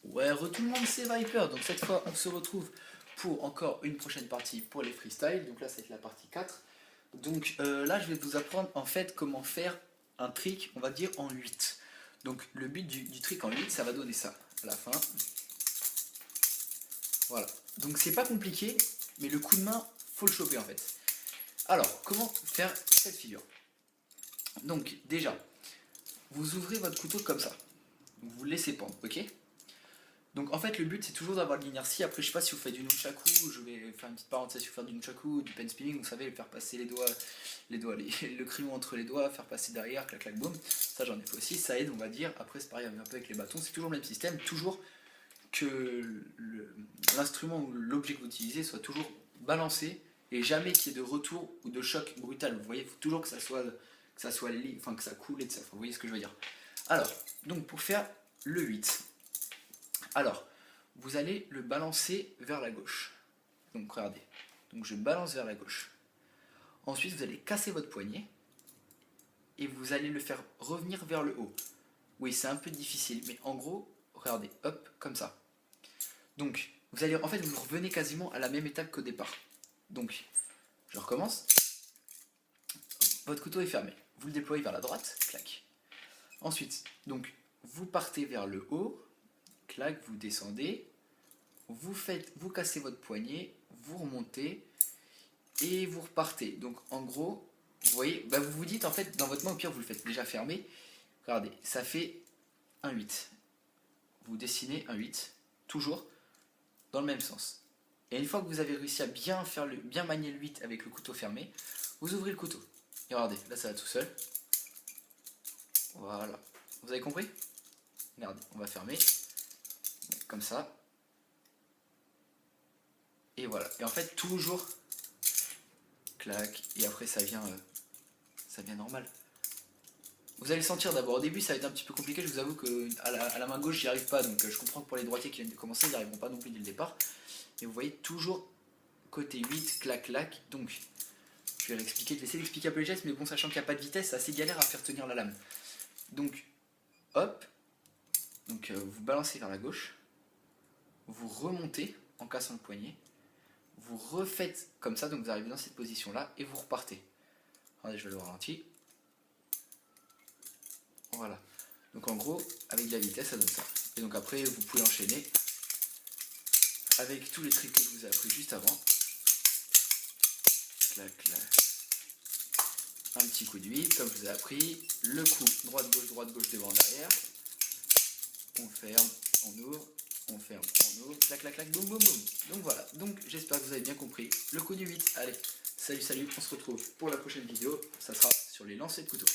Ouais, tout le monde c'est Viper, donc cette fois on se retrouve pour encore une prochaine partie pour les freestyles, donc là ça va être la partie 4. Donc là je vais vous apprendre en fait comment faire un trick, on va dire en 8. Donc le but du trick en 8, ça va donner ça à la fin. Voilà, donc c'est pas compliqué, mais le coup de main, faut le choper en fait. Alors, comment faire cette figure? Donc déjà, vous ouvrez votre couteau comme ça, vous le laissez pendre, ok? Donc en fait le but c'est toujours d'avoir de l'inertie. Après je sais pas si vous faites du nunchaku, je vais faire une petite parenthèse sur faire du nunchaku, du pen spinning, vous savez, faire passer le crayon entre les doigts, faire passer derrière, clac clac boum, ça j'en ai fait aussi, ça aide on va dire. Après c'est pareil un peu avec les bâtons, c'est toujours le même système, toujours que l'instrument ou l'objet que vous utilisez soit toujours balancé et jamais qu'il y ait de retour ou de choc brutal. Vous voyez, il faut toujours que ça soit enfin que ça coule et de ça. Vous voyez ce que je veux dire. Alors, donc pour faire le 8, alors vous allez le balancer vers la gauche. Donc regardez, donc je balance vers la gauche. Ensuite vous allez casser votre poignet et vous allez le faire revenir vers le haut. Oui, c'est un peu difficile, mais en gros, regardez, hop, comme ça. Donc, vous allez, en fait, vous revenez quasiment à la même étape qu'au départ. Donc, je recommence. Votre couteau est fermé. Vous le déployez vers la droite, clac. Ensuite, donc, vous partez vers le haut, clac, vous descendez. Vous cassez votre poignet, vous remontez et vous repartez. Donc, en gros, vous voyez, bah, vous vous dites en fait, dans votre main, au pire, vous le faites déjà fermé. Regardez, ça fait un 8. Vous dessinez un 8, toujours dans le même sens. Et une fois que vous avez réussi à bien manier le 8 avec le couteau fermé, vous ouvrez le couteau. Et regardez, là ça va tout seul. Voilà. Vous avez compris? Regardez, on va fermer. Comme ça. Et voilà. Et en fait, toujours clac. Et après, ça vient normal. Vous allez le sentir d'abord. Au début, ça va être un petit peu compliqué. Je vous avoue que à la main gauche, j'y arrive pas. Donc, je comprends que pour les droitiers qui viennent de commencer, ils n'y arriveront pas non plus dès le départ. Et vous voyez toujours côté 8, clac, clac. Donc, je vais l'expliquer, je vais essayer d'expliquer un peu les gestes, mais bon, sachant qu'il n'y a pas de vitesse, c'est assez galère à faire tenir la lame. Donc, hop. Donc, vous balancez vers la gauche. Vous remontez en cassant le poignet. Vous refaites comme ça, donc vous arrivez dans cette position-là, et vous repartez. Attendez, je vais le ralentir. Voilà. Donc, en gros, avec de la vitesse, ça donne ça. Et donc, après, vous pouvez enchaîner avec tous les tricks que je vous ai appris juste avant. Clac, clac. Un petit coup de 8, comme je vous ai appris. Le coup, droite-gauche, devant, derrière. On ferme, on ouvre, on ferme, on ouvre. Clac, clac, clac, boum, boum, boum. Donc voilà. Donc j'espère que vous avez bien compris. Le coup du 8. Allez, salut, salut. On se retrouve pour la prochaine vidéo. Ça sera sur les lancers de couteau.